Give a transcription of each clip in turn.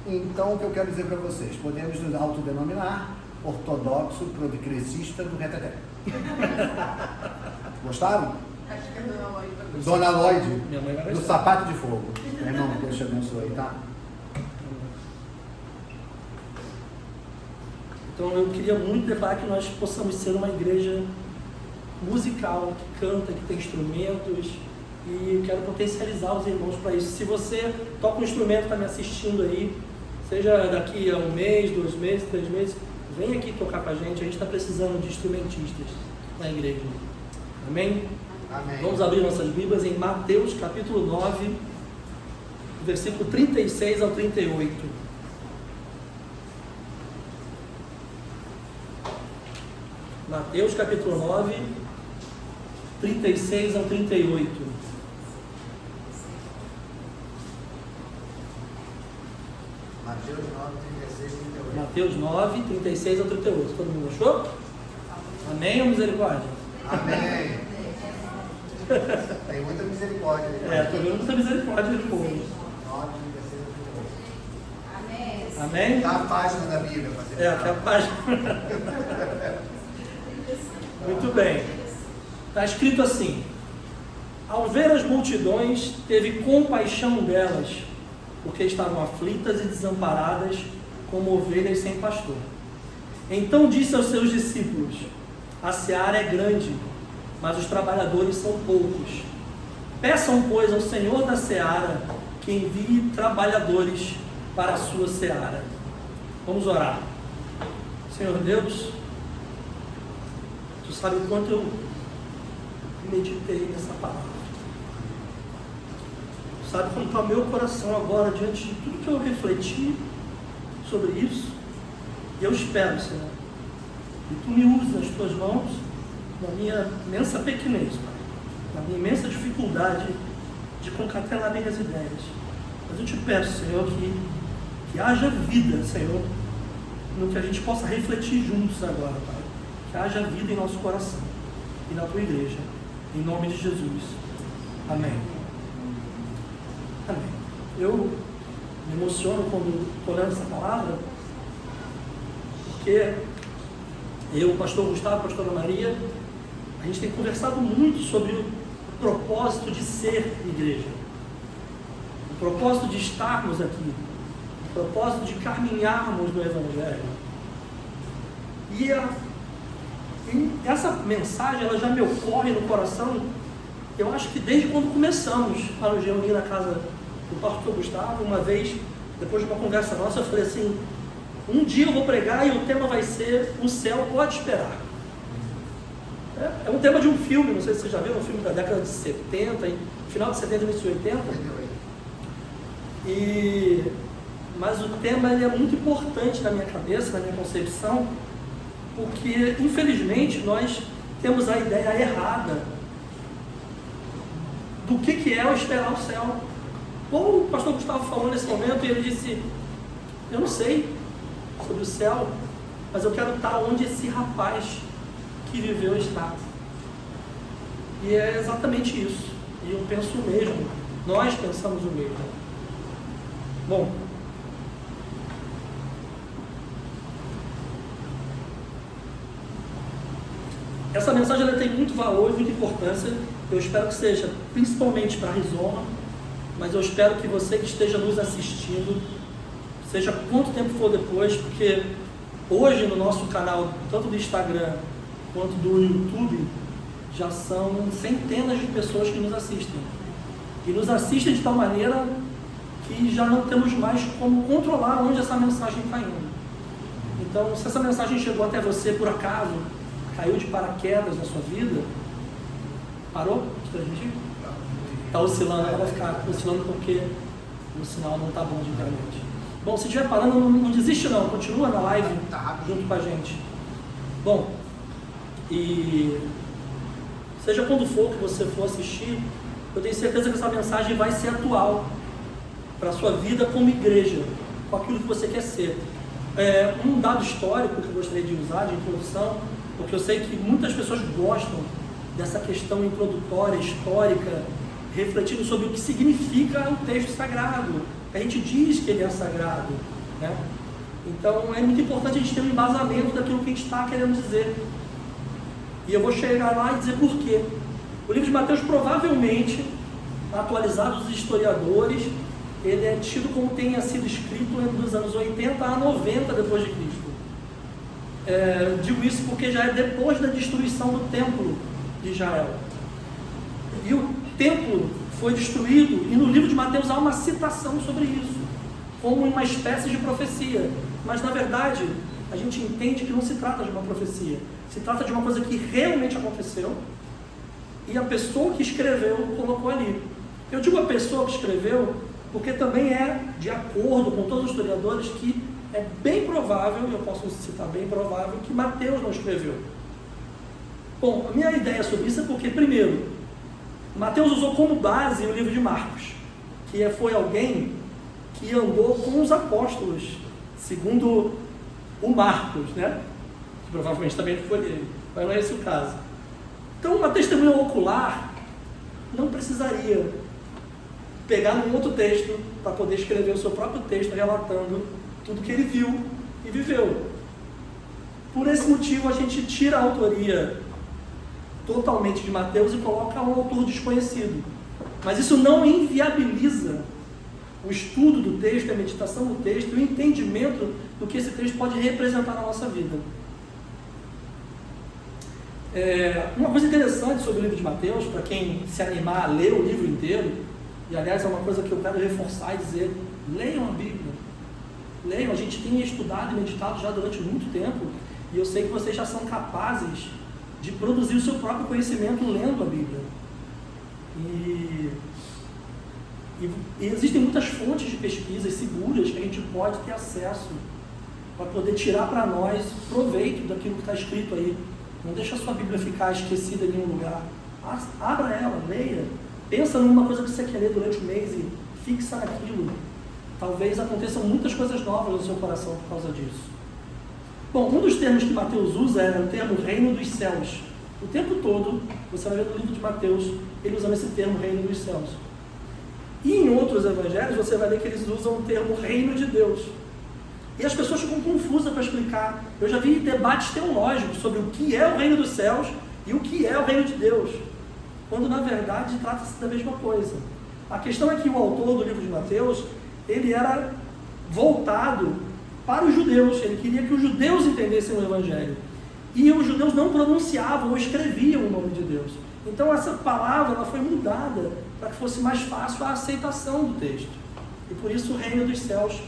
Então, o que eu quero dizer para vocês, podemos nos autodenominar ortodoxo prodicrescista do reteté. Gostaram? Acho que é Dona Lloyd. Dona Lloyd, Minha mãe vai do gostar. sapato de fogo. Meu irmão, Deus te abençoe, tá? Então eu queria muito declarar que nós possamos ser uma igreja musical, que canta, que tem instrumentos, e eu quero potencializar os irmãos para isso. Se você toca um instrumento, está me assistindo aí, seja daqui a 1 mês, 2 meses, 3 meses, vem aqui tocar com a gente está precisando de instrumentistas na igreja. Amém? Amém. Vamos abrir nossas Bíblias em Mateus capítulo 9, versículo 36 ao 38. Mateus capítulo 9, 36 ao 38. Mateus 9, 36, 38. Mateus 9, 36 ao 38. Todo mundo achou? Amém ou misericórdia? Amém. Tem muita misericórdia. Estou vendo muita misericórdia do povo. 9, 36, 38. Amém. Amém? Tá a página da Bíblia. Aqui a página. Muito bem. Está escrito assim: ao ver as multidões, teve compaixão delas, porque estavam aflitas e desamparadas, como ovelhas sem pastor. Então disse aos seus discípulos: a seara é grande, mas os trabalhadores são poucos. Peçam, pois, ao Senhor da seara que envie trabalhadores para a sua seara. Vamos orar. Senhor Deus, Tu sabe o quanto eu meditei nessa palavra. Tu sabe como está o meu coração agora diante de tudo que eu refleti sobre isso. E eu espero, Senhor, que Tu me uses nas Tuas mãos, na minha imensa pequenez, Pai, na minha imensa dificuldade de concatenar minhas ideias. Mas eu te peço, Senhor, que haja vida, Senhor, no que a gente possa refletir juntos agora, Pai. Que haja vida em nosso coração e na Tua igreja. Em nome de Jesus. Amém. Amém. Eu me emociono quando estou lendo essa palavra, porque eu, o pastor Gustavo, a pastora Maria, a gente tem conversado muito sobre o propósito de ser igreja, o propósito de estarmos aqui, o propósito de caminharmos no Evangelho. E essa mensagem ela já me ocorre no coração, eu acho que desde quando começamos a nos reunir na casa do pastor Gustavo. Uma vez, depois de uma conversa nossa, eu falei assim: um dia eu vou pregar e o tema vai ser O Céu Pode Esperar. É um tema de um filme, não sei se você já viu, um filme da década de 70, final de 70 e início de 80. Mas o tema ele é muito importante na minha cabeça, na minha concepção, porque infelizmente nós temos a ideia errada do que é o esperar o céu. Como o pastor Gustavo falou nesse momento, e ele disse: eu não sei sobre o céu, mas eu quero estar onde esse rapaz que viveu está. E é exatamente isso. E eu penso o mesmo. Nós pensamos o mesmo. Bom, essa mensagem ela tem muito valor e muita importância. Eu espero que seja principalmente para a Rizoma, mas eu espero que você que esteja nos assistindo, seja quanto tempo for depois, porque hoje no nosso canal, tanto do Instagram quanto do YouTube, já são centenas de pessoas que nos assistem. E nos assistem de tal maneira que já não temos mais como controlar onde essa mensagem está indo. Então, se essa mensagem chegou até você por acaso, caiu de paraquedas na sua vida, parou de transmitir? Está oscilando, ela vai ficar oscilando porque o sinal não está bom de internet. Bom, se estiver parando, não desiste não, continua na live junto com a gente. Bom, e seja quando for que você for assistir, eu tenho certeza que essa mensagem vai ser atual para a sua vida como igreja, com aquilo que você quer ser. Um dado histórico que eu gostaria de usar de introdução, porque eu sei que muitas pessoas gostam dessa questão introdutória, histórica, refletindo sobre o que significa o texto sagrado, A gente diz que ele é sagrado, né? Então é muito importante a gente ter um embasamento daquilo que a gente está querendo dizer. E eu vou chegar lá e dizer por quê. O livro de Mateus, provavelmente, atualizado dos historiadores, ele é tido como tenha sido escrito dos anos 80 a 90 depois de Cristo. Digo isso porque já é depois da destruição do templo de Israel. E o templo foi destruído, e no livro de Mateus há uma citação sobre isso, como uma espécie de profecia. Mas na verdade, a gente entende que não se trata de uma profecia, se trata de uma coisa que realmente aconteceu, e a pessoa que escreveu colocou ali. Eu digo a pessoa que escreveu, porque também é de acordo com todos os historiadores que é bem provável, eu posso citar bem provável, que Mateus não escreveu. Bom, a minha ideia sobre isso é porque, primeiro, Mateus usou como base o livro de Marcos, que foi alguém que andou com os apóstolos, segundo o Marcos, né? Que provavelmente também foi ele, mas não é esse o caso. Então, uma testemunha ocular não precisaria pegar um outro texto para poder escrever o seu próprio texto relatando tudo que ele viu e viveu. Por esse motivo, a gente tira a autoria totalmente de Mateus e coloca um autor desconhecido. Mas isso não inviabiliza o estudo do texto, a meditação do texto e o entendimento do que esse texto pode representar na nossa vida. Uma coisa interessante sobre o livro de Mateus, para quem se animar a ler o livro inteiro, e aliás é uma coisa que eu quero reforçar e dizer: leiam a Bíblia. Leiam, a gente tem estudado e meditado já durante muito tempo, e eu sei que vocês já são capazes de produzir o seu próprio conhecimento lendo a Bíblia. E existem muitas fontes de pesquisas seguras que a gente pode ter acesso para poder tirar para nós proveito daquilo que está escrito aí. Não deixa a sua Bíblia ficar esquecida em nenhum lugar. Abra ela, leia, pensa numa coisa que você quer ler durante o mês e fixa naquilo. Talvez aconteçam muitas coisas novas no seu coração por causa disso. Bom, um dos termos que Mateus usa é o termo reino dos céus. O tempo todo, você vai ver no livro de Mateus, ele usando esse termo reino dos céus. E em outros evangelhos, você vai ver que eles usam o termo reino de Deus. E as pessoas ficam confusas para explicar. Eu já vi debates teológicos sobre o que é o reino dos céus e o que é o reino de Deus, quando na verdade trata-se da mesma coisa. A questão é que o autor do livro de Mateus, ele era voltado para os judeus, ele queria que os judeus entendessem o evangelho. E os judeus não pronunciavam ou escreviam o nome de Deus. Então essa palavra ela foi mudada para que fosse mais fácil a aceitação do texto. E por isso o reino dos céus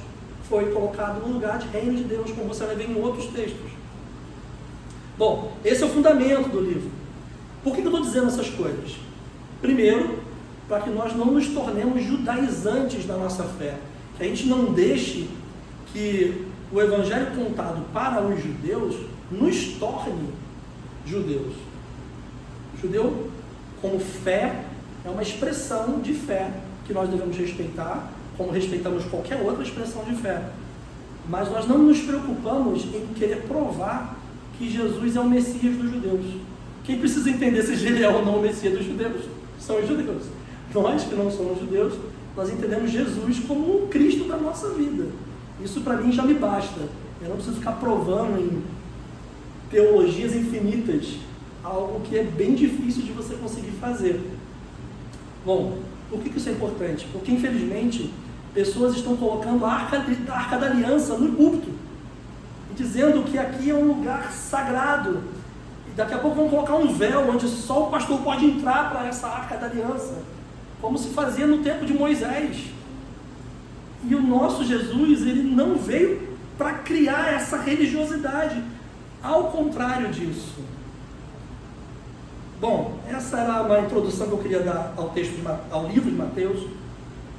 foi colocado no lugar de reino de Deus, como você vai ver em outros textos. Bom, esse é o fundamento do livro. Por que eu estou dizendo essas coisas? Primeiro, para que nós não nos tornemos judaizantes da nossa fé. Que a gente não deixe que o evangelho contado para os judeus nos torne judeus. O judeu, como fé, é uma expressão de fé que nós devemos respeitar, como respeitamos qualquer outra expressão de fé. Mas nós não nos preocupamos em querer provar que Jesus é o Messias dos judeus. Quem precisa entender se ele é ou não o Messias dos judeus? São os judeus. Nós que não somos judeus, nós entendemos Jesus como o Cristo da nossa vida. Isso para mim já me basta. Eu não preciso ficar provando em teologias infinitas algo que é bem difícil de você conseguir fazer. Bom, por que isso é importante? Porque infelizmente pessoas estão colocando a arca da aliança no púlpito e dizendo que aqui é um lugar sagrado. E daqui a pouco vão colocar um véu onde só o pastor pode entrar para essa arca da aliança, como se fazia no tempo de Moisés. E o nosso Jesus, ele não veio para criar essa religiosidade, ao contrário disso. Bom, essa era uma introdução que eu queria dar ao livro de Mateus,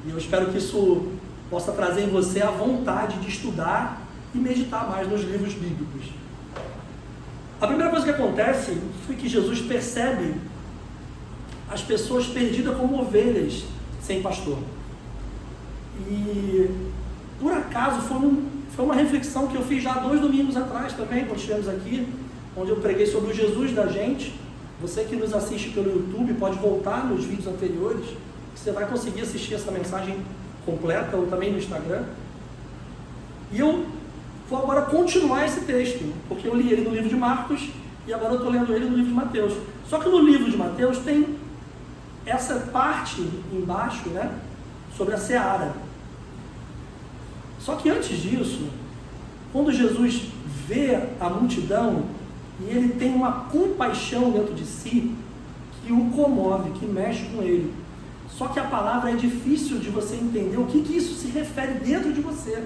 e eu espero que isso possa trazer em você a vontade de estudar e meditar mais nos livros bíblicos. A primeira coisa que acontece foi que Jesus percebe as pessoas perdidas como ovelhas sem pastor. E por acaso foi uma reflexão que eu fiz já 2 domingos atrás também, quando estivemos aqui, onde eu preguei sobre o Jesus da gente. Você que nos assiste pelo YouTube pode voltar nos vídeos anteriores, que você vai conseguir assistir essa mensagem completa, ou também no Instagram. E eu vou agora continuar esse texto, porque eu li ele no livro de Marcos e agora eu estou lendo ele no livro de Mateus. Só que no livro de Mateus tem essa parte embaixo, né, sobre a seara. Só que antes disso, quando Jesus vê a multidão e ele tem uma compaixão dentro de si que o comove, que mexe com ele. Só que a palavra é difícil de você entender o que isso se refere dentro de você.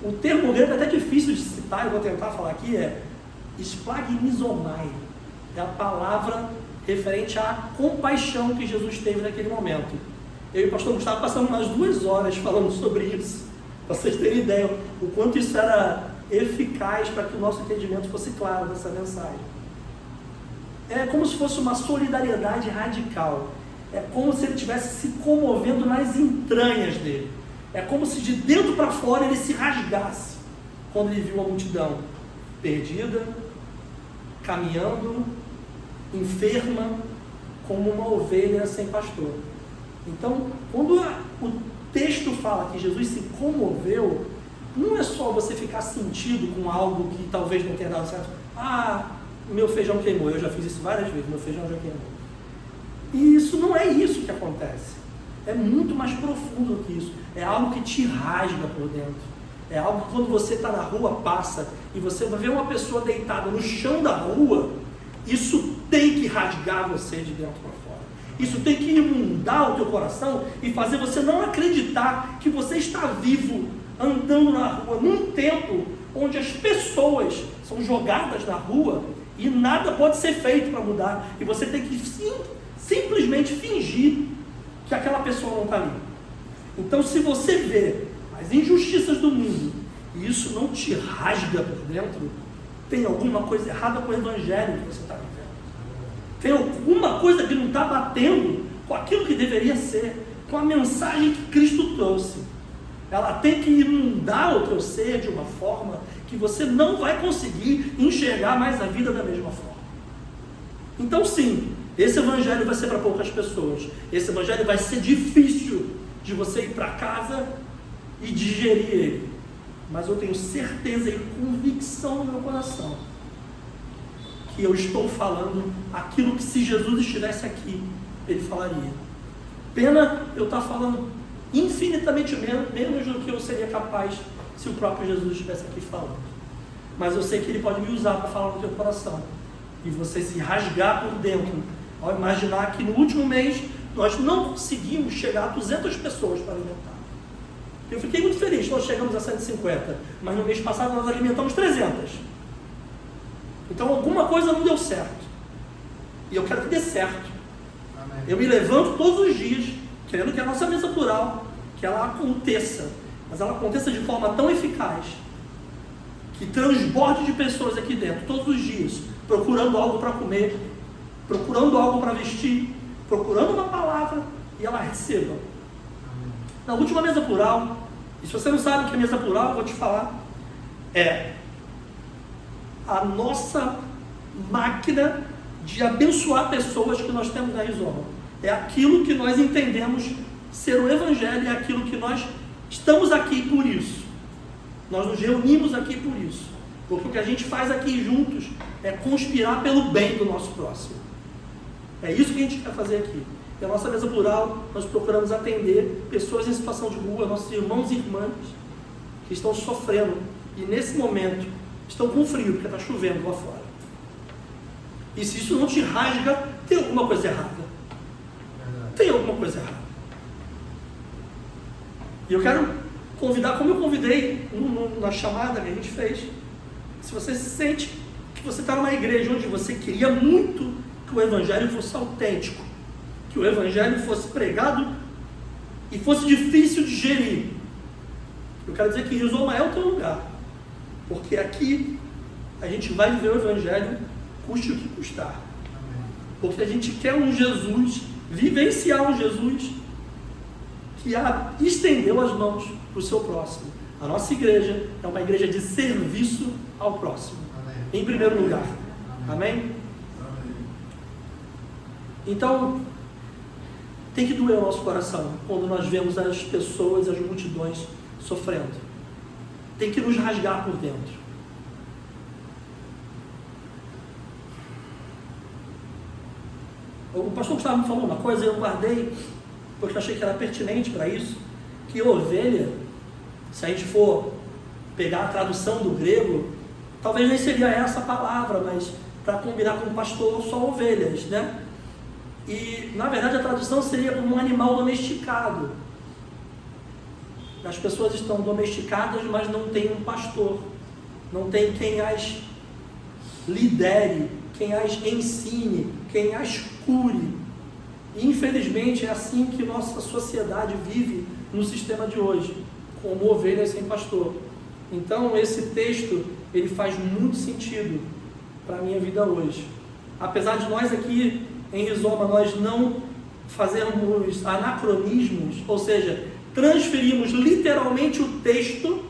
O termo grego é até difícil de citar, eu vou tentar falar aqui, é esplagmizomai. É a palavra referente à compaixão que Jesus teve naquele momento. Eu e o pastor Gustavo passamos umas 2 horas falando sobre isso, para vocês terem ideia o quanto isso era eficaz para que o nosso entendimento fosse claro dessa mensagem. É como se fosse uma solidariedade radical. É como se ele estivesse se comovendo nas entranhas dele. É como se de dentro para fora ele se rasgasse quando ele viu a multidão perdida, caminhando, enferma, como uma ovelha sem pastor. Então, quando o texto fala que Jesus se comoveu, não é só você ficar sentido com algo que talvez não tenha dado certo. Ah, meu feijão queimou. Eu já fiz isso várias vezes, meu feijão já queimou. E isso não é isso que acontece. É muito mais profundo do que isso. É algo que te rasga por dentro. É algo que quando você está na rua, passa, e você vai ver uma pessoa deitada no chão da rua, isso tem que rasgar você de dentro para fora. Isso tem que inundar o teu coração e fazer você não acreditar que você está vivo, andando na rua, num tempo onde as pessoas são jogadas na rua e nada pode ser feito para mudar. E você tem que simplesmente fingir que aquela pessoa não está ali. Então, se você vê as injustiças do mundo e isso não te rasga por dentro, tem alguma coisa errada com o evangelho que você está vivendo. Tem alguma coisa que não está batendo com aquilo que deveria ser, com a mensagem que Cristo trouxe. Ela tem que inundar o teu ser de uma forma que você não vai conseguir enxergar mais a vida da mesma forma. Então, sim, esse evangelho vai ser para poucas pessoas. Esse evangelho vai ser difícil de você ir para casa e digerir ele. Mas eu tenho certeza e convicção no meu coração que eu estou falando aquilo que, se Jesus estivesse aqui, ele falaria. Pena eu estar falando infinitamente menos do que eu seria capaz se o próprio Jesus estivesse aqui falando. Mas eu sei que ele pode me usar para falar no teu coração e você se rasgar por dentro ao imaginar que no último mês nós não conseguimos chegar a 200 pessoas para alimentar. Eu fiquei muito feliz, nós chegamos a 150, mas no mês passado nós alimentamos 300. Então alguma coisa não deu certo. E eu quero que dê certo. Amém. Eu me levanto todos os dias querendo que a nossa mesa plural, que ela aconteça, mas ela aconteça de forma tão eficaz, que transborde de pessoas aqui dentro, todos os dias, procurando algo para comer, procurando algo para vestir, procurando uma palavra, e ela receba. Na última mesa plural, e se você não sabe o que é mesa plural, eu vou te falar, é a nossa máquina de abençoar pessoas que nós temos na Rizoma. É aquilo que nós entendemos ser o Evangelho, é aquilo que nós estamos aqui por isso. Nós nos reunimos aqui por isso. Porque o que a gente faz aqui juntos é conspirar pelo bem do nosso próximo. É isso que a gente quer fazer aqui. E a nossa mesa plural, nós procuramos atender pessoas em situação de rua, nossos irmãos e irmãs que estão sofrendo e nesse momento estão com frio, porque está chovendo lá fora. E se isso não te rasga, tem alguma coisa errada. Tem alguma coisa errada. E eu quero convidar, como eu convidei na chamada que a gente fez, se você se sente que você está numa igreja onde você queria muito que o Evangelho fosse autêntico, que o Evangelho fosse pregado e fosse difícil de gerir, eu quero dizer que Rizoma é o teu lugar, porque aqui a gente vai viver o Evangelho custe o que custar, porque a gente quer um Jesus, vivenciar um Jesus que estendeu as mãos para o seu próximo. A nossa igreja é uma igreja de serviço ao próximo. Amém. Em primeiro lugar. Amém? Amém? Então, tem que doer o nosso coração quando nós vemos as pessoas, as multidões sofrendo. Tem que nos rasgar por dentro. O pastor Gustavo me falou uma coisa e eu guardei, porque eu achei que era pertinente para isso, que ovelha, se a gente for pegar a tradução do grego, talvez nem seria essa a palavra, mas para combinar com o pastor, só ovelhas, né? E, na verdade, a tradução seria como um animal domesticado. As pessoas estão domesticadas, mas não tem um pastor, não tem quem as lidere, quem as ensine, quem as cure. E, infelizmente, é assim que nossa sociedade vive no sistema de hoje, como ovelhas sem pastor. Então, esse texto, ele faz muito sentido para a minha vida hoje. Apesar de nós aqui em Rizoma, nós não fazermos anacronismos, ou seja, transferimos literalmente o texto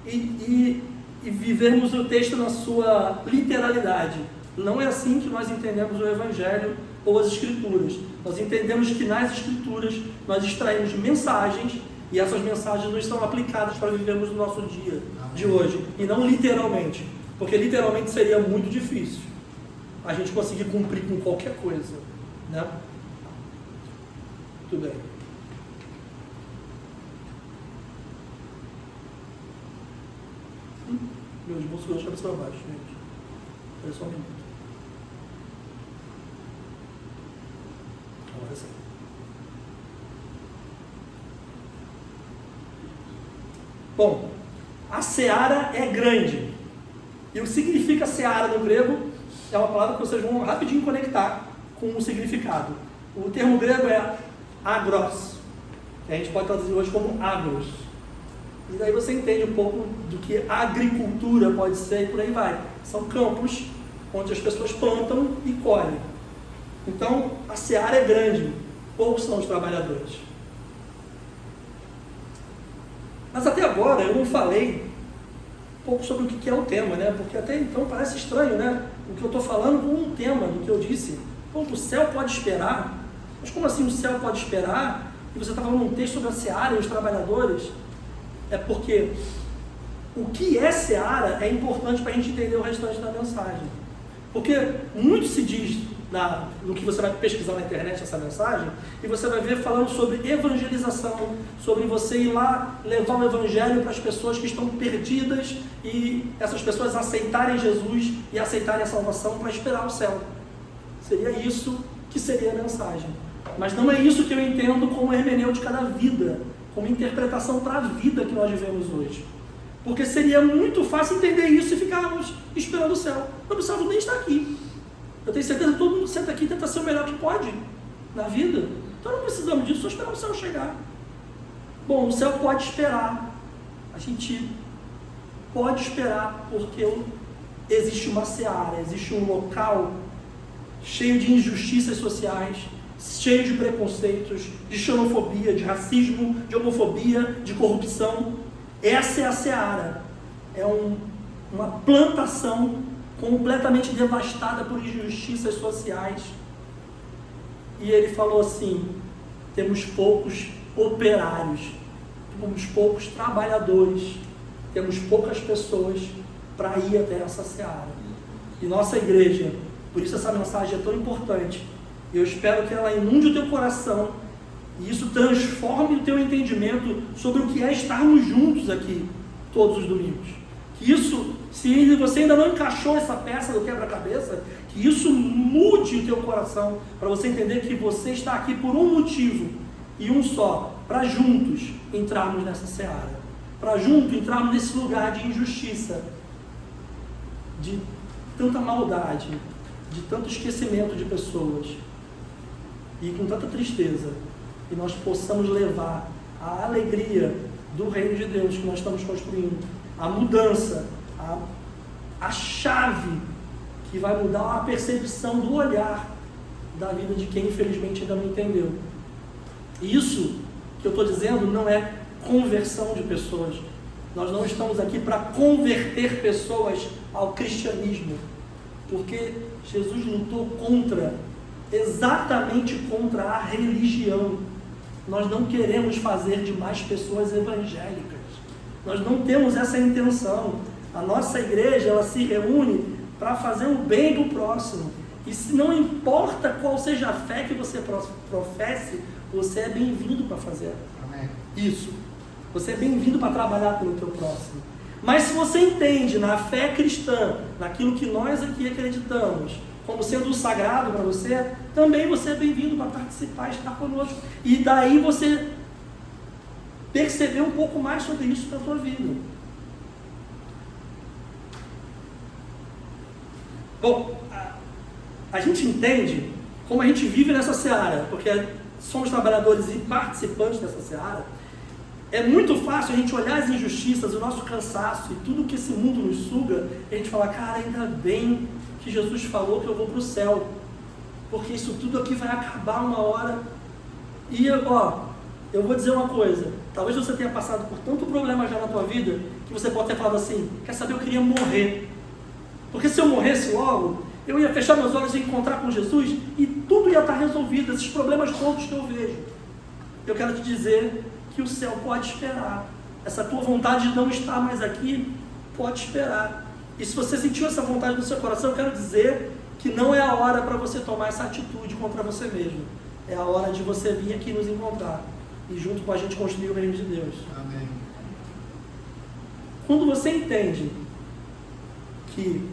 e vivemos o texto na sua literalidade. Não é assim que nós entendemos o Evangelho ou as Escrituras. Nós entendemos que nas Escrituras nós extraímos mensagens e essas mensagens não são aplicadas para vivermos no nosso dia de hoje, e não literalmente, porque literalmente seria muito difícil a gente conseguir cumprir com qualquer coisa, né? Tudo bem. Meus bolsos hoje cabeça para baixo, gente. Olha só um minuto. Agora sim. Bom, a seara é grande. E o que significa seara no grego é uma palavra que vocês vão rapidinho conectar com o significado. O termo grego é agros, que a gente pode traduzir hoje como agros. E daí você entende um pouco do que a agricultura pode ser e por aí vai. São campos onde as pessoas plantam e colhem. Então, a seara é grande, poucos são os trabalhadores. Mas até agora eu não falei um pouco sobre o que é o tema, né? Porque até então parece estranho, né? O que eu estou falando com um tema do que eu disse. Pô, o céu pode esperar? Mas como assim o céu pode esperar? E você está falando um texto sobre a seara e os trabalhadores? É porque o que é seara é importante para a gente entender o restante da mensagem. Porque muito se diz no que você vai pesquisar na internet essa mensagem, e você vai ver falando sobre evangelização, sobre você ir lá levar o evangelho para as pessoas que estão perdidas e essas pessoas aceitarem Jesus e aceitarem a salvação para esperar o céu. Seria isso que seria a mensagem. Mas não é isso que eu entendo como hermenêutica da vida, como interpretação para a vida que nós vivemos hoje. Porque seria muito fácil entender isso e ficarmos esperando o céu. O céu nem está aqui. Eu tenho certeza que todo mundo senta aqui e tenta ser o melhor que pode na vida. Então não precisamos disso, só esperar o céu chegar. Bom, o céu pode esperar. A gente pode esperar porque existe uma seara, existe um local cheio de injustiças sociais, cheio de preconceitos, de xenofobia, de racismo, de homofobia, de corrupção. Essa é a seara. É uma plantação completamente devastada por injustiças sociais. E ele falou assim: temos poucos operários, temos poucos trabalhadores, temos poucas pessoas para ir até essa seara. E nossa igreja, por isso essa mensagem é tão importante. Eu espero que ela inunde o teu coração e isso transforme o teu entendimento sobre o que é estarmos juntos aqui todos os domingos. Que isso, se você ainda não encaixou essa peça do quebra-cabeça, que isso mude o teu coração para você entender que você está aqui por um motivo e um só, para juntos entrarmos nessa seara, para juntos entrarmos nesse lugar de injustiça, de tanta maldade, de tanto esquecimento de pessoas e com tanta tristeza, e nós possamos levar a alegria do reino de Deus que nós estamos construindo, a mudança, a chave que vai mudar a percepção do olhar da vida de quem infelizmente ainda não entendeu. Isso que eu estou dizendo não é conversão de pessoas. Nós não estamos aqui para converter pessoas ao cristianismo, porque Jesus lutou exatamente contra a religião. nós não queremos fazer de mais pessoas evangélicas. Nós não temos essa intenção. A nossa igreja, ela se reúne para fazer o bem do próximo. E se não importa qual seja a fé que você professe, você é bem-vindo para fazer isso. Você é bem-vindo para trabalhar pelo teu próximo. Mas se você entende na fé cristã, naquilo que nós aqui acreditamos, como sendo o sagrado para você, também você é bem-vindo para participar, estar conosco. E daí você perceber um pouco mais sobre isso na sua vida. Bom, a gente entende como a gente vive nessa seara, porque somos trabalhadores e participantes dessa seara. É muito fácil a gente olhar as injustiças, o nosso cansaço e tudo que esse mundo nos suga, e a gente falar, cara, ainda bem que Jesus falou que eu vou para o céu, porque isso tudo aqui vai acabar uma hora. E ó, eu vou dizer uma coisa, talvez você tenha passado por tanto problema já na tua vida, que você pode ter falado assim, quer saber, eu queria morrer, porque se eu morresse logo, eu ia fechar meus olhos e encontrar com Jesus, e tudo ia estar resolvido, esses problemas todos que eu vejo. Eu quero te dizer que o céu pode esperar, essa tua vontade de não estar mais aqui, pode esperar. E se você sentiu essa vontade no seu coração, eu quero dizer que não é a hora para você tomar essa atitude contra você mesmo. É a hora de você vir aqui nos encontrar e junto com a gente construir o reino de Deus. Amém. Quando você entende que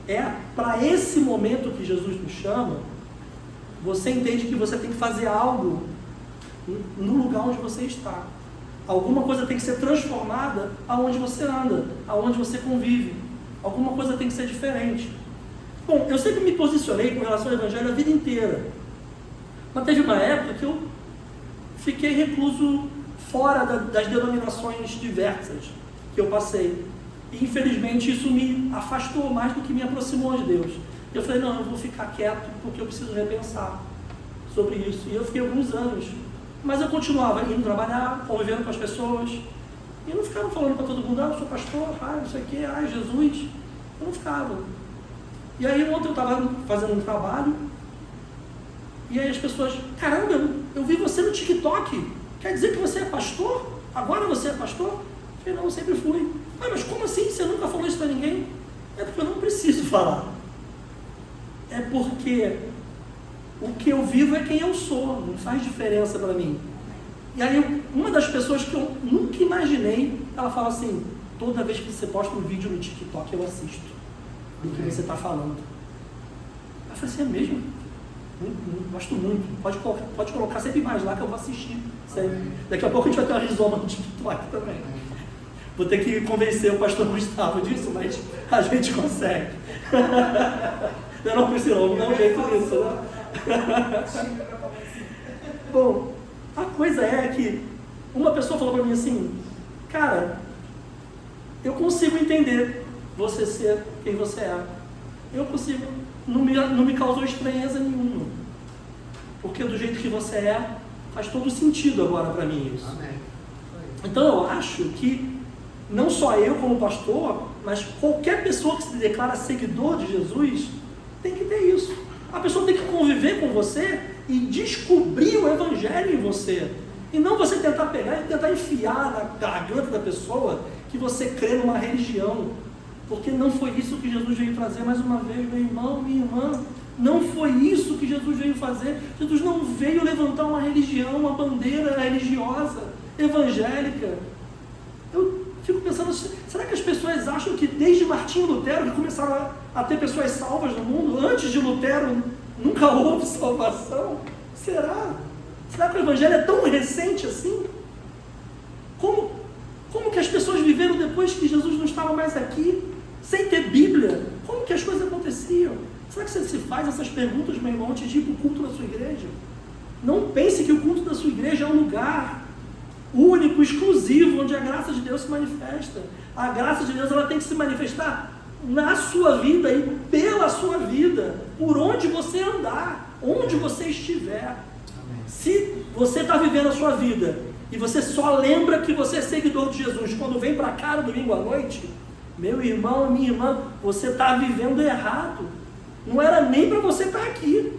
é para esse momento que Jesus nos chama, você entende que você tem que fazer algo no lugar onde você está. Alguma coisa tem que ser transformada aonde você anda, aonde você convive. Alguma coisa tem que ser diferente. Bom, eu sempre me posicionei com relação ao Evangelho a vida inteira. Mas teve uma época que eu fiquei recluso fora das denominações diversas que eu passei. E infelizmente isso me afastou mais do que me aproximou de Deus. Eu falei, não, eu vou ficar quieto porque eu preciso repensar sobre isso. E eu fiquei alguns anos. Mas eu continuava indo trabalhar, convivendo com as pessoas. E não ficava falando para todo mundo, eu sou pastor, não sei o quê, Jesus. Eu não ficava. E aí ontem eu estava fazendo um trabalho, e aí as pessoas, caramba, eu vi você no TikTok, quer dizer que você é pastor? Agora você é pastor? Eu falei, não, eu sempre fui. Mas como assim? Você nunca falou isso para ninguém? É porque eu não preciso falar. É porque o que eu vivo é quem eu sou, não faz diferença para mim. E aí uma das pessoas que eu nunca imaginei, ela fala assim, toda vez que você posta um vídeo no TikTok eu assisto do que você está falando. Eu falei assim, é mesmo? Gosto muito, pode colocar sempre mais lá que eu vou assistir. Daqui a pouco a gente vai ter uma rizoma no TikTok também. Vou ter que convencer o pastor Gustavo disso, mas a gente consegue. Não, Priscila, não é um jeito disso, né? Bom, a coisa é que uma pessoa falou para mim assim, cara, eu consigo entender você ser quem você é. Eu consigo, não me causou estranheza nenhuma. Porque do jeito que você é, faz todo sentido agora para mim isso. Amém. Então eu acho que não só eu como pastor, mas qualquer pessoa que se declara seguidor de Jesus, tem que ter isso. A pessoa tem que conviver com você e descobrir o Evangelho em você. E não você tentar pegar e tentar enfiar na garganta da pessoa que você crê numa religião. Porque não foi isso que Jesus veio trazer. Mais uma vez, meu irmão, minha irmã, não foi isso que Jesus veio fazer. Jesus não veio levantar uma religião, uma bandeira religiosa, evangélica. Eu fico pensando, será que as pessoas acham que desde Martinho Lutero, que começaram a ter pessoas salvas no mundo, antes de Lutero nunca houve salvação? Será? Será que o Evangelho é tão recente assim? Como que as pessoas viveram depois que Jesus não estava mais aqui? Sem ter Bíblia? Como que as coisas aconteciam? Será que você se faz essas perguntas, meu irmão, antes de ir para o culto da sua igreja? Não pense que o culto da sua igreja é um lugar único, exclusivo, onde a graça de Deus se manifesta. A graça de Deus ela tem que se manifestar na sua vida e pela sua vida, por onde você andar, onde você estiver. Amém. Se você está vivendo a sua vida e você só lembra que você é seguidor de Jesus quando vem para cá no domingo à noite, meu irmão, minha irmã, você está vivendo errado. Não era nem para você estar aqui.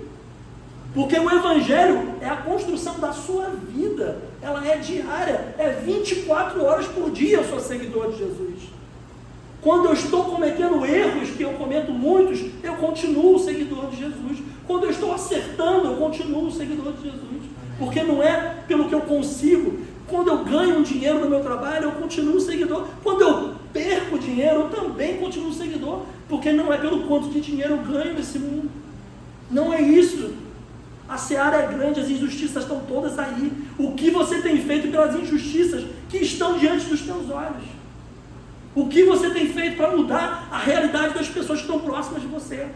Porque o Evangelho é a construção da sua vida. Ela é diária, é 24 horas por dia eu sou seguidor de Jesus. Quando eu estou cometendo erros, que eu cometo muitos, eu continuo seguidor de Jesus. Quando eu estou acertando, eu continuo seguidor de Jesus. Porque não é pelo que eu consigo. Quando eu ganho um dinheiro no meu trabalho, eu continuo seguidor. Quando eu perco dinheiro, eu também continuo seguidor. Porque não é pelo quanto de dinheiro eu ganho nesse mundo. Não é isso. A seara é grande, as injustiças estão todas aí. O que você tem feito pelas injustiças que estão diante dos teus olhos? O que você tem feito para mudar a realidade das pessoas que estão próximas de você?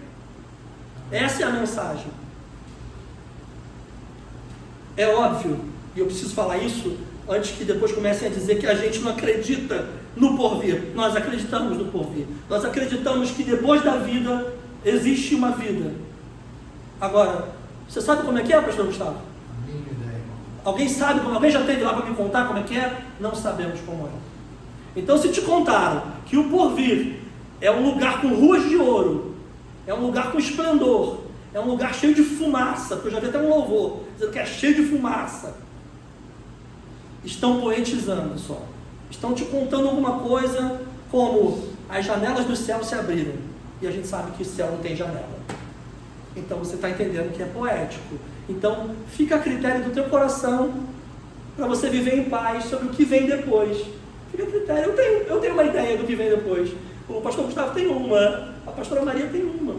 Essa é a mensagem. É óbvio, e eu preciso falar isso antes que depois comecem a dizer que a gente não acredita no porvir. Nós acreditamos no porvir. Nós acreditamos que depois da vida existe uma vida. Agora, você sabe como é que é, pastor Gustavo? A minha ideia, irmão. Alguém sabe como? Alguém já esteve lá para me contar como é que é? Não sabemos como é. Então, se te contaram que o porvir é um lugar com ruas de ouro, é um lugar com esplendor, é um lugar cheio de fumaça, porque eu já vi até um louvor dizendo que é cheio de fumaça, estão poetizando só. Estão te contando alguma coisa como as janelas do céu se abriram, e a gente sabe que o céu não tem janela. Então você está entendendo que é poético. Então fica a critério do teu coração para você viver em paz sobre o que vem depois. Fica a critério. Eu tenho uma ideia do que vem depois. O pastor Gustavo tem uma, a pastora Maria tem uma.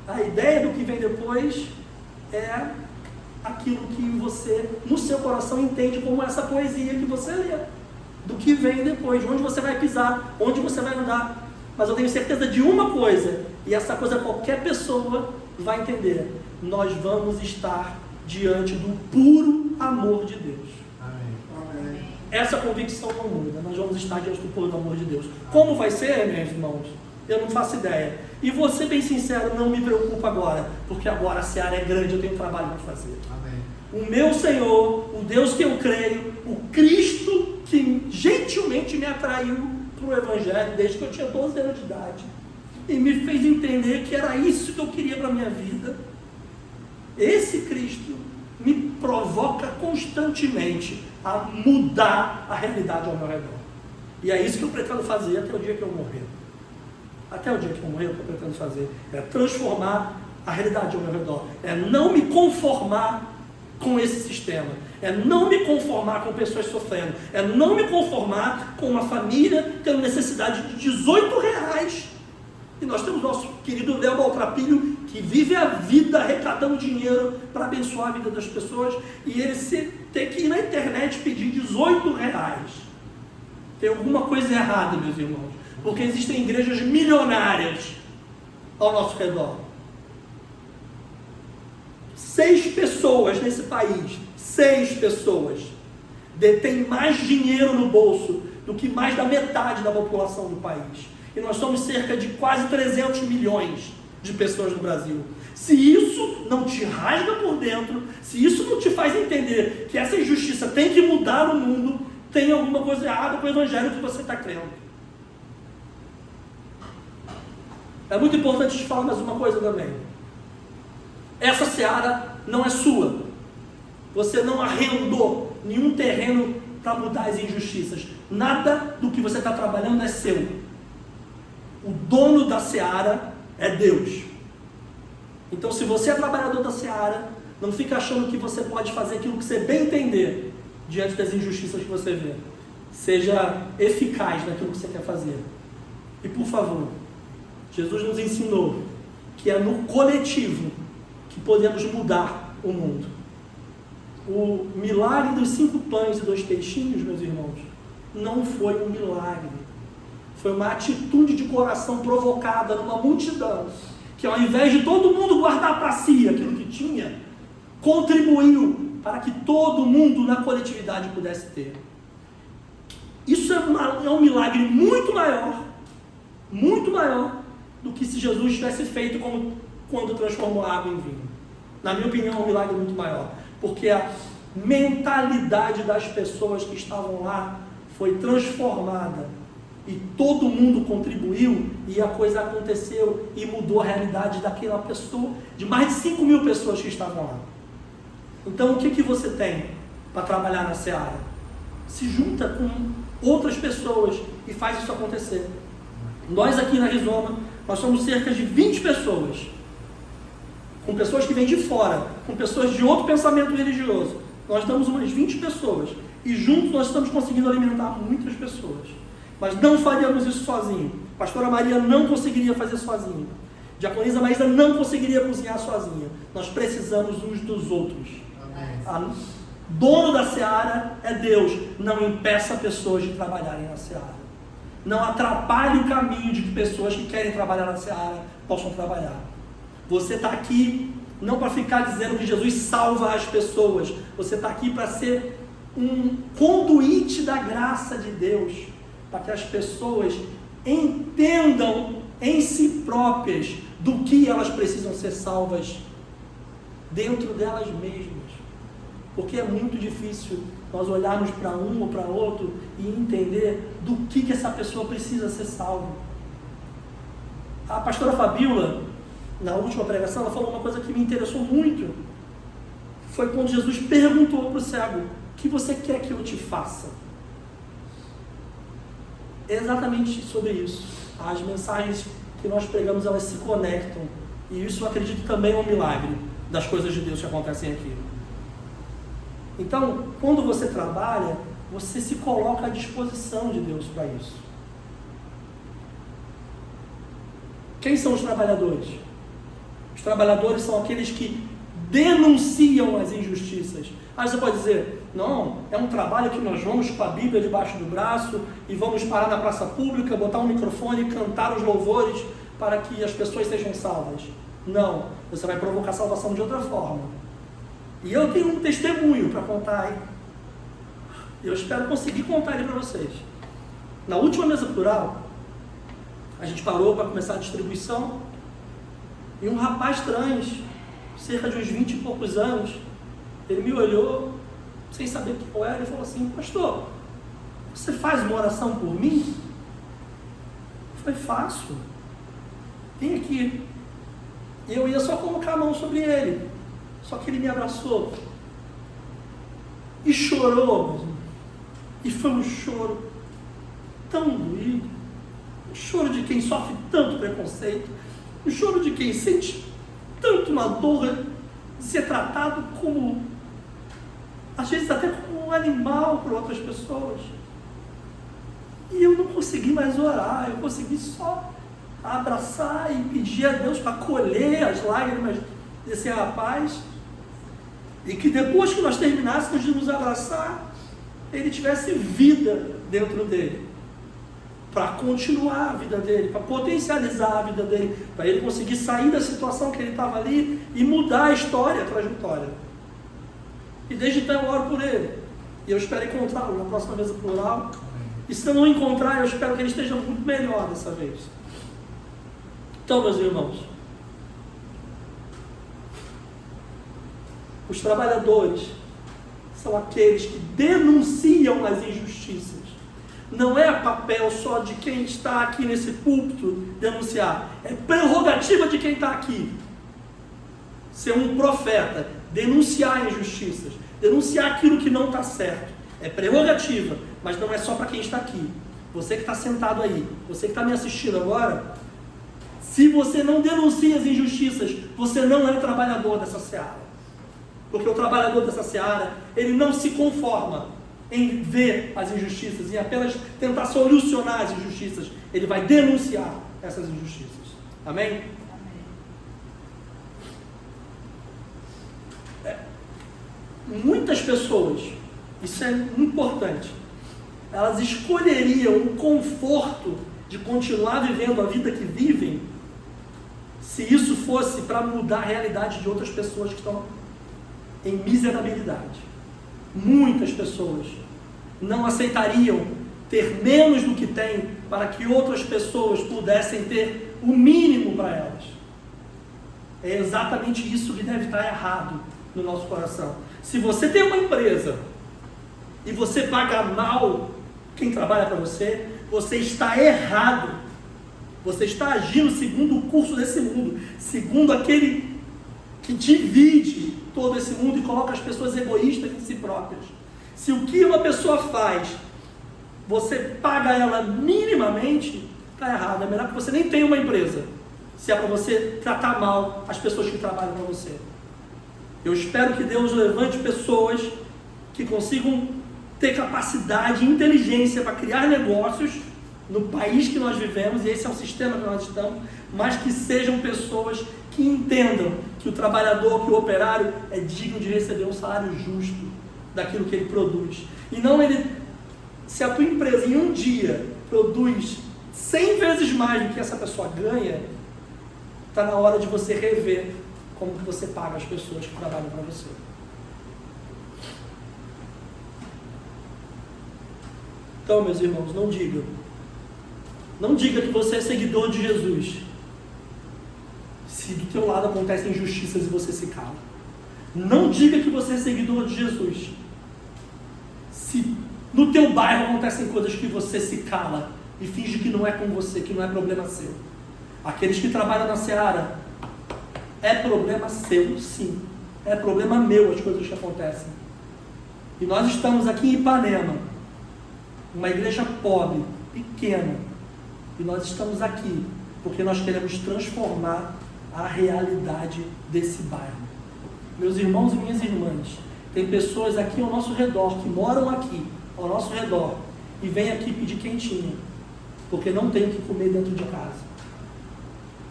A ideia do que vem depois é aquilo que você, no seu coração, entende como essa poesia que você lê. Do que vem depois, onde você vai pisar, onde você vai andar. Mas eu tenho certeza de uma coisa, e essa coisa qualquer pessoa vai entender: nós vamos estar diante do puro amor de Deus. Amém. Essa convicção não muda. Nós vamos estar diante do puro amor de Deus. Como vai ser, meus irmãos? Eu não faço ideia. E vou ser bem sincero, não me preocupa agora, porque agora a seara é grande, eu tenho trabalho para fazer. Amém. O meu Senhor, o Deus que eu creio, o Cristo que gentilmente me atraiu para o Evangelho desde que eu tinha 12 anos de idade e me fez entender que era isso que eu queria para a minha vida. Esse Cristo me provoca constantemente a mudar a realidade ao meu redor. E é isso que eu pretendo fazer até o dia que eu morrer. Até o dia que eu morrer, o que eu pretendo fazer é transformar a realidade ao meu redor. É não me conformar com esse sistema. É não me conformar com pessoas sofrendo. É não me conformar com uma família tendo necessidade de R$18. E nós temos nosso querido Léo Maltrapilho, que vive a vida arrecadando dinheiro para abençoar a vida das pessoas, e ele ter que ir na internet pedir R$18. Tem alguma coisa errada, meus irmãos, porque existem igrejas milionárias ao nosso redor. 6 pessoas nesse país, 6 pessoas, detêm mais dinheiro no bolso do que mais da metade da população do país. E nós somos cerca de quase 300 milhões de pessoas no Brasil. Se isso não te rasga por dentro, se isso não te faz entender que essa injustiça tem que mudar no mundo, tem alguma coisa errada com o Evangelho que você está crendo. É muito importante te falar mais uma coisa também. Essa seara não é sua. Você não arrendou nenhum terreno para mudar as injustiças. Nada do que você está trabalhando é seu. O dono da seara é Deus. Então, se você é trabalhador da seara, não fica achando que você pode fazer aquilo que você bem entender diante das injustiças que você vê. Seja eficaz naquilo que você quer fazer. E, por favor, Jesus nos ensinou que é no coletivo que podemos mudar o mundo. O milagre dos 5 pães e 2 peixinhos, meus irmãos, não foi um milagre. Foi uma atitude de coração provocada numa multidão, que ao invés de todo mundo guardar para si aquilo que tinha, contribuiu para que todo mundo na coletividade pudesse ter. Isso é um milagre muito maior do que se Jesus tivesse feito como quando transformou a água em vinho. Na minha opinião, é um milagre muito maior, porque a mentalidade das pessoas que estavam lá foi transformada e todo mundo contribuiu e a coisa aconteceu e mudou a realidade daquela pessoa, de mais de 5.000 pessoas que estavam lá. Então, o que você tem para trabalhar na seara? Se junta com outras pessoas e faz isso acontecer. Nós aqui na Rizoma, nós somos cerca de 20 pessoas, com pessoas que vêm de fora, com pessoas de outro pensamento religioso. Nós damos umas 20 pessoas e juntos nós estamos conseguindo alimentar muitas pessoas. Mas não faríamos isso sozinho. Pastora Maria não conseguiria fazer sozinha. Diaconisa Maísa não conseguiria cozinhar sozinha. Nós precisamos uns dos outros. Amém. Dono da seara é Deus. Não impeça pessoas de trabalharem na seara. Não atrapalhe o caminho de que pessoas que querem trabalhar na seara possam trabalhar. Você está aqui não para ficar dizendo que Jesus salva as pessoas. Você está aqui para ser um conduíte da graça de Deus, para que as pessoas entendam em si próprias do que elas precisam ser salvas dentro delas mesmas. Porque é muito difícil nós olharmos para um ou para outro e entender do que essa pessoa precisa ser salva. A pastora Fabíola, na última pregação, ela falou uma coisa que me interessou muito. Foi quando Jesus perguntou para o cego: o que você quer que eu te faça? É exatamente sobre isso. As mensagens que nós pregamos, elas se conectam. E isso eu acredito também é um milagre das coisas de Deus que acontecem aqui. Então, quando você trabalha, você se coloca à disposição de Deus para isso. Quem são os trabalhadores? Os trabalhadores são aqueles que denunciam as injustiças. Aí você pode dizer: não, é um trabalho que nós vamos com a Bíblia debaixo do braço e vamos parar na praça pública, botar um microfone e cantar os louvores para que as pessoas sejam salvas. Não, você vai provocar salvação de outra forma. E eu tenho um testemunho para contar, hein? Eu espero conseguir contar ele para vocês. Na última mesa plural, a gente parou para começar a distribuição e um rapaz trans, cerca de uns 20 e poucos anos, ele me olhou, sem saber o que eu era, e falou assim: pastor, você faz uma oração por mim? Eu falei: faço. Vem aqui. E eu ia só colocar a mão sobre ele. Só que ele me abraçou e chorou, e foi um choro tão doído, um choro de quem sofre tanto preconceito, um choro de quem sente tanto uma dor de ser tratado como, às vezes até como um animal por outras pessoas. E eu não consegui mais orar, eu consegui só abraçar e pedir a Deus para colher as lágrimas desse rapaz, e que depois que nós terminássemos de nos abraçar, ele tivesse vida dentro dele, para continuar a vida dele, para potencializar a vida dele, para ele conseguir sair da situação que ele estava ali e mudar a história, a trajetória. E desde então eu oro por ele, e eu espero encontrá-lo na próxima mesa plural. E se eu não encontrar, eu espero que ele esteja muito melhor dessa vez. Então, meus irmãos, os trabalhadores são aqueles que denunciam as injustiças. Não é papel só de quem está aqui nesse púlpito denunciar. É prerrogativa de quem está aqui ser um profeta, denunciar injustiças, denunciar aquilo que não está certo. É prerrogativa, mas não é só para quem está aqui. Você que está sentado aí, você que está me assistindo agora, se você não denuncia as injustiças, você não é trabalhador dessa seara. Porque o trabalhador dessa seara, ele não se conforma em ver as injustiças, em apenas tentar solucionar as injustiças. Ele vai denunciar essas injustiças. Amém? Muitas pessoas, isso é importante, elas escolheriam o conforto de continuar vivendo a vida que vivem, se isso fosse para mudar a realidade de outras pessoas que estão em miserabilidade. Muitas pessoas não aceitariam ter menos do que têm para que outras pessoas pudessem ter o mínimo para elas. É exatamente isso que deve estar errado no nosso coração. Se você tem uma empresa e você paga mal quem trabalha para você, você está errado. Você está agindo segundo o curso desse mundo, segundo aquele que divide todo esse mundo e coloca as pessoas egoístas em si próprias. Se o que uma pessoa faz, você paga ela minimamente, está errado. É melhor que você nem tenha uma empresa, se é para você tratar mal as pessoas que trabalham para você. Eu espero que Deus levante pessoas que consigam ter capacidade e inteligência para criar negócios no país que nós vivemos, e esse é o sistema que nós estamos, mas que sejam pessoas que entendam que o trabalhador, que o operário é digno de receber um salário justo daquilo que ele produz. E não ele, se a tua empresa em um dia produz 100 vezes mais do que essa pessoa ganha, está na hora de você rever como que você paga as pessoas que trabalham para você. Então, meus irmãos, não diga que você é seguidor de Jesus, se do teu lado acontecem injustiças e você se cala. Não diga que você é seguidor de Jesus, se no teu bairro acontecem coisas que você se cala e finge que não é com você, que não é problema seu. Aqueles que trabalham na seara, é problema seu, sim. É problema meu as coisas que acontecem. E nós estamos aqui em Ipanema, uma igreja pobre, pequena, e nós estamos aqui porque nós queremos transformar a realidade desse bairro. Meus irmãos e minhas irmãs, tem pessoas aqui ao nosso redor, que moram aqui ao nosso redor, e vêm aqui pedir quentinha, porque não tem o que comer dentro de casa.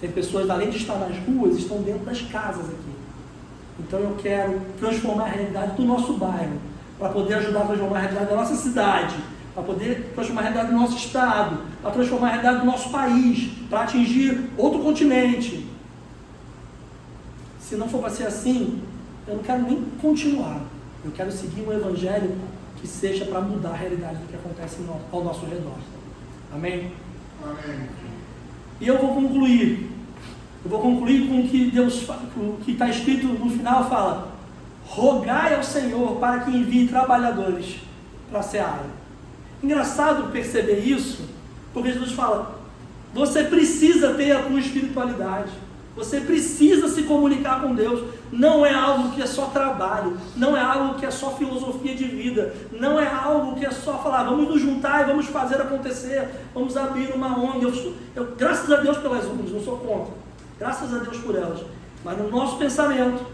Tem pessoas, além de estar nas ruas, estão dentro das casas aqui. Então eu quero transformar a realidade do nosso bairro, para poder ajudar a transformar a realidade da nossa cidade, para poder transformar a realidade do nosso estado, para transformar a realidade do nosso país, para atingir outro continente. Se não for para ser assim, eu não quero nem continuar. Eu quero seguir um evangelho que seja para mudar a realidade do que acontece ao nosso redor. Amém? Amém. E eu vou concluir. Eu vou concluir com o que Deus, o que está escrito no final, fala: rogai ao Senhor para que envie trabalhadores para a seara. Engraçado perceber isso, porque Jesus fala: você precisa ter a tua espiritualidade, você precisa se comunicar com Deus. Não é algo que é só trabalho, não é algo que é só filosofia de vida, não é algo que é só falar, vamos nos juntar e vamos fazer acontecer, vamos abrir uma ONG. Graças a Deus pelas ONGs, não sou contra, graças a Deus por elas, mas no nosso pensamento,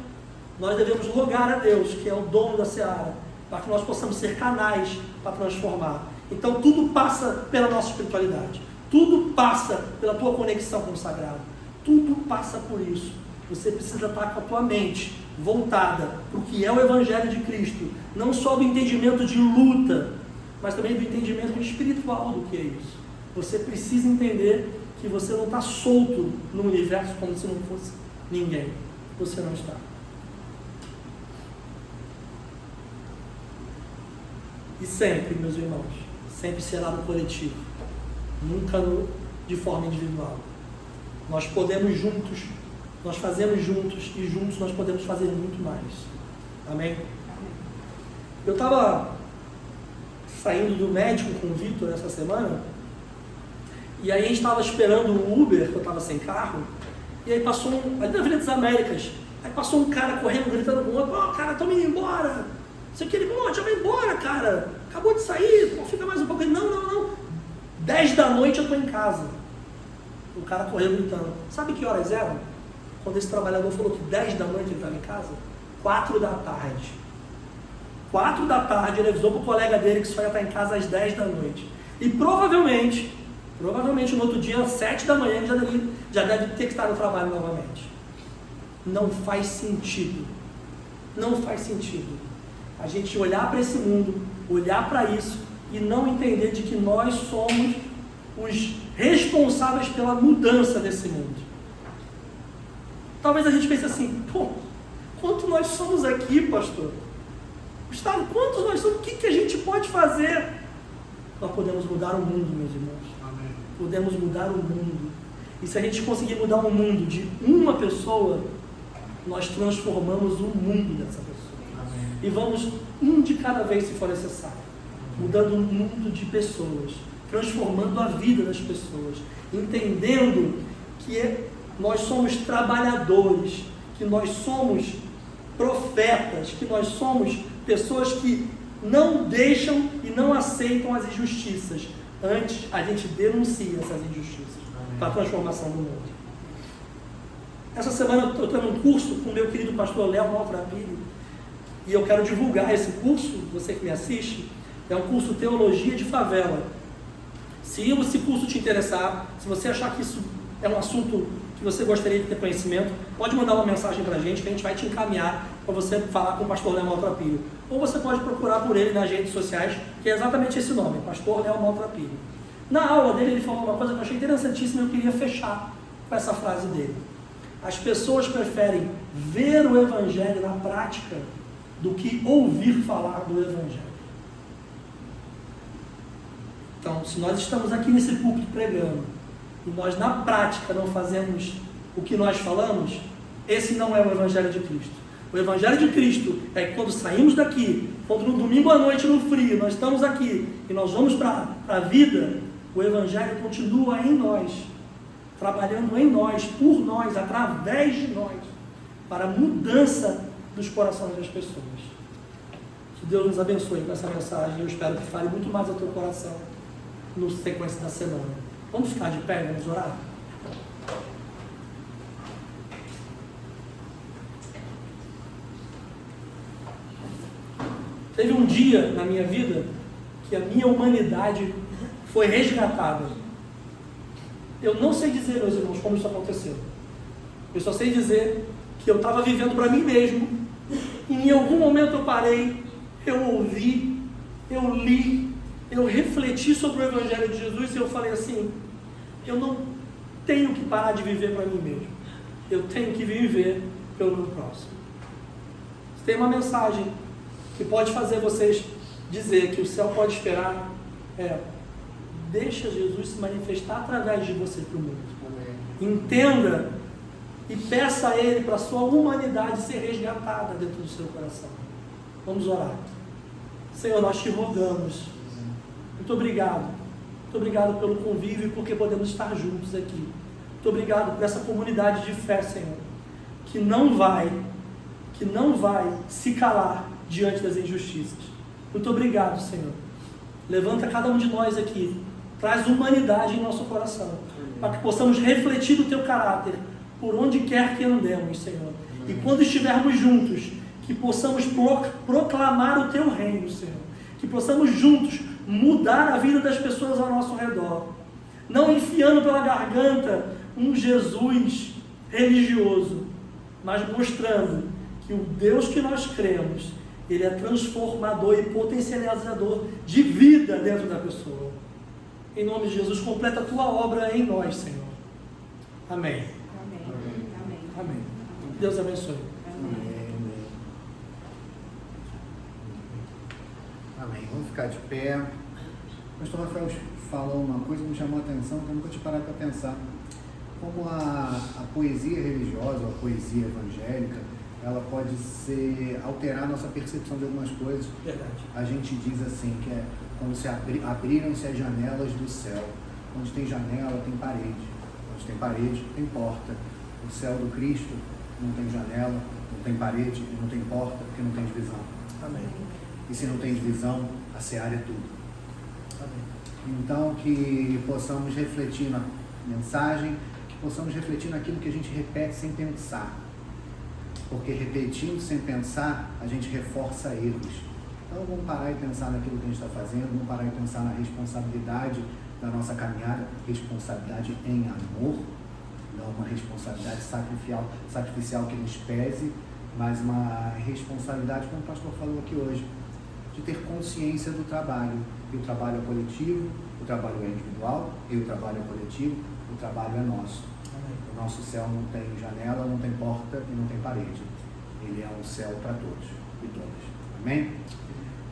nós devemos rogar a Deus, que é o dono da seara, para que nós possamos ser canais para transformar. Então tudo passa pela nossa espiritualidade, tudo passa pela tua conexão com o sagrado, tudo passa por isso. Você precisa estar com a tua mente voltada para o que é o Evangelho de Cristo, não só do entendimento de luta, mas também do entendimento espiritual do que é isso. Você precisa entender que você não está solto no universo como se não fosse ninguém. Você não está. E sempre, meus irmãos, sempre será no coletivo, nunca de forma individual. Nós podemos juntos, nós fazemos juntos, e juntos nós podemos fazer muito mais. Amém? Eu estava saindo do médico com o Vitor essa semana, e aí a gente estava esperando o Uber, que eu estava sem carro, e aí passou ali na Avenida das Américas, aí passou um cara correndo, gritando com o outro: ó, cara, estão indo embora. Isso aqui, ele falou: já vai embora, cara, acabou de sair, fica mais um pouco. Ele: não, 10 da noite eu estou em casa. O cara correu gritando. Sabe que horas eram? Quando esse trabalhador falou que 10 da noite ele estava em casa, 4 da tarde. 4 da tarde ele avisou para o colega dele que só ia estar em casa às 10 da noite. E provavelmente no outro dia, às 7 da manhã, ele já deve ter que estar no trabalho novamente. Não faz sentido. Não faz sentido a gente olhar para esse mundo, olhar para isso e não entender de que nós somos os responsáveis pela mudança desse mundo. Talvez a gente pense assim: pô, quanto nós somos aqui, pastor? Gustavo, quantos nós somos? O que a gente pode fazer? Nós podemos mudar o mundo, meus irmãos. Amém. Podemos mudar o mundo. E se a gente conseguir mudar o mundo de uma pessoa, nós transformamos o mundo dessa pessoa. Amém. E vamos um de cada vez, se for necessário, mudando o mundo de pessoas, transformando a vida das pessoas, entendendo que nós somos trabalhadores, que nós somos profetas, que nós somos pessoas que não deixam e não aceitam as injustiças. Antes, a gente denuncia essas injustiças para a transformação do mundo. Essa semana eu estou tendo um curso com o meu querido pastor Léo Maltrapilho, e eu quero divulgar esse curso, você que me assiste, é um curso Teologia de Favela. Se esse curso te interessar, se você achar que isso é um assunto que você gostaria de ter conhecimento, pode mandar uma mensagem para a gente, que a gente vai te encaminhar para você falar com o pastor Léo Maltrapilho. Ou você pode procurar por ele nas redes sociais, que é exatamente esse nome, pastor Léo Maltrapilho. Na aula dele, ele falou uma coisa que eu achei interessantíssima e eu queria fechar com essa frase dele. As pessoas preferem ver o Evangelho na prática do que ouvir falar do Evangelho. Então, se nós estamos aqui nesse púlpito pregando, e nós na prática não fazemos o que nós falamos, esse não é o Evangelho de Cristo. O Evangelho de Cristo é que quando saímos daqui, quando no domingo à noite no frio, nós estamos aqui e nós vamos para a vida, o Evangelho continua em nós, trabalhando em nós, por nós, através de nós, para a mudança dos corações das pessoas. Que Deus nos abençoe com essa mensagem. Eu espero que fale muito mais ao teu coração no sequência da semana. Vamos ficar de pé e vamos orar? Teve um dia na minha vida que a minha humanidade foi resgatada. Eu não sei dizer, meus irmãos, como isso aconteceu. Eu só sei dizer que eu estava vivendo para mim mesmo, e em algum momento eu parei, eu ouvi, eu li, eu refleti sobre o Evangelho de Jesus e eu falei assim: eu não tenho que parar de viver para mim mesmo, eu tenho que viver pelo meu próximo. Tem uma mensagem que pode fazer vocês dizer que o céu pode esperar, deixa Jesus se manifestar através de você para o mundo. Amém. Entenda e peça a Ele para a sua humanidade ser resgatada dentro do seu coração. Vamos orar. Senhor, nós te rogamos. Muito obrigado. Muito obrigado pelo convívio e porque podemos estar juntos aqui. Muito obrigado por essa comunidade de fé, Senhor, que não vai se calar diante das injustiças. Muito obrigado, Senhor. Levanta cada um de nós aqui. Traz humanidade em nosso coração, para que possamos refletir o teu caráter por onde quer que andemos, Senhor. E quando estivermos juntos, que possamos proclamar o teu reino, Senhor. Que possamos juntos mudar a vida das pessoas ao nosso redor. Não enfiando pela garganta um Jesus religioso, mas mostrando que o Deus que nós cremos, Ele é transformador e potencializador de vida dentro da pessoa. Em nome de Jesus, completa a tua obra em nós, Senhor. Amém. Amém. Deus abençoe. Amém. Vamos ficar de pé. O pastor Rafael falou uma coisa que me chamou a atenção, que eu nunca tinha parado para pensar. Como a poesia religiosa, a poesia evangélica, ela pode alterar a nossa percepção de algumas coisas. Verdade. A gente diz assim, que é como se abriram-se as janelas do céu. Onde tem janela, tem parede. Onde tem parede, tem porta. O céu do Cristo não tem janela, não tem parede e não tem porta, porque não tem divisão. Amém. E se não tem divisão, a seara é tudo. Amém. Então, que possamos refletir na mensagem, que possamos refletir naquilo que a gente repete sem pensar. Porque repetindo sem pensar, a gente reforça erros. Então, vamos parar e pensar naquilo que a gente está fazendo, vamos parar e pensar na responsabilidade da nossa caminhada, responsabilidade em amor, não uma responsabilidade sacrificial que nos pese, mas uma responsabilidade, como o pastor falou aqui hoje, de ter consciência do trabalho. E o trabalho é coletivo, o trabalho é individual, e o trabalho é coletivo, o trabalho é nosso. O nosso céu não tem janela, não tem porta e não tem parede. Ele é um céu para todos e todas. Amém?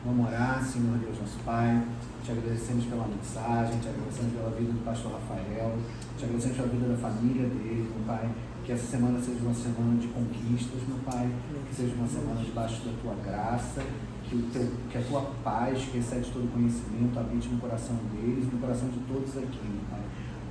Vamos orar, Senhor Deus, nosso Pai. Te agradecemos pela mensagem, te agradecemos pela vida do pastor Rafael, te agradecemos pela vida da família dele, meu Pai. Que essa semana seja uma semana de conquistas, meu Pai. Que seja uma semana debaixo da tua graça. Que a tua paz, que excede todo conhecimento, habite no coração deles e no coração de todos aqui, meu Pai.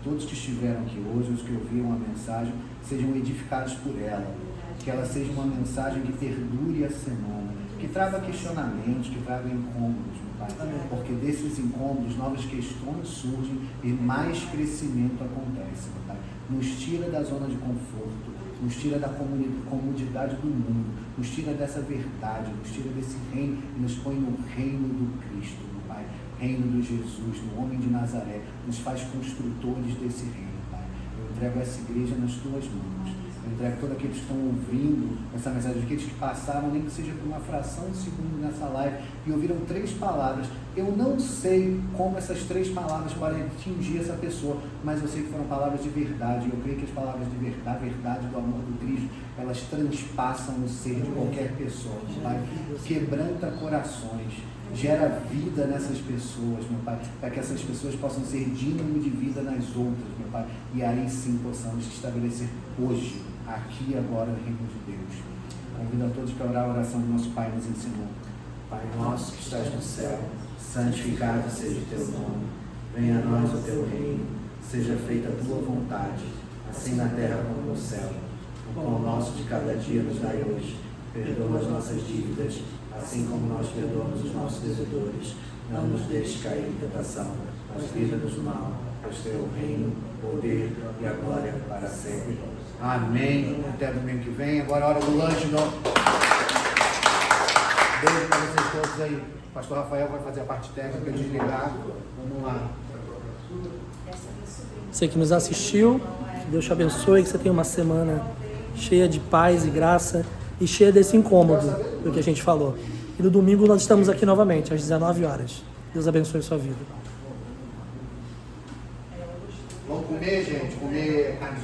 Todos que estiveram aqui hoje, os que ouviram a mensagem, sejam edificados por ela. Que ela seja uma mensagem que perdure a semana, que traga questionamentos, que traga incômodos, meu Pai. Porque desses incômodos, novas questões surgem e mais crescimento acontece, meu Pai. Nos tira da zona de conforto, nos tira da comodidade do mundo, nos tira dessa verdade, nos tira desse reino e nos põe no reino do Cristo, meu Pai. Reino de Jesus, no homem de Nazaré, nos faz construtores desse reino, Pai. Eu entrego essa igreja nas tuas mãos. Eu entrego todos aqueles que estão ouvindo essa mensagem, aqueles que passaram, nem que seja por uma fração de segundo nessa live, e ouviram 3 palavras. Eu não sei como essas 3 palavras podem atingir essa pessoa, mas eu sei que foram palavras de verdade. E eu creio que as palavras de verdade, a verdade do amor do Cristo, elas transpassam o ser de qualquer pessoa, meu Pai. Quebranta corações, gera vida nessas pessoas, meu Pai, para que essas pessoas possam ser dínamo de vida nas outras, meu Pai, e aí sim possamos estabelecer hoje, aqui e agora, o reino de Deus. Convido a todos para orar a oração que nosso Pai nos ensinou. Pai nosso que estás no céu, santificado seja o teu nome, venha a nós o teu reino, seja feita a tua vontade, assim na terra como no céu. O pão nosso de cada dia nos dai hoje, perdoa as nossas dívidas, assim como nós perdoamos os nossos devedores. Não nos deixes cair em tentação, mas livra-nos do mal, pois teu é o reino, o poder e a glória para sempre. Amém. Até domingo que vem. Agora a hora do lanche. Beijo para vocês todos aí. O pastor Rafael vai fazer a parte técnica, desligar. Vamos lá. Você que nos assistiu, que Deus te abençoe, que você tenha uma semana cheia de paz e graça e cheia desse incômodo do que a gente falou. E no domingo nós estamos aqui novamente, às 19 horas. Deus abençoe a sua vida. Vamos comer, gente? Comer carne.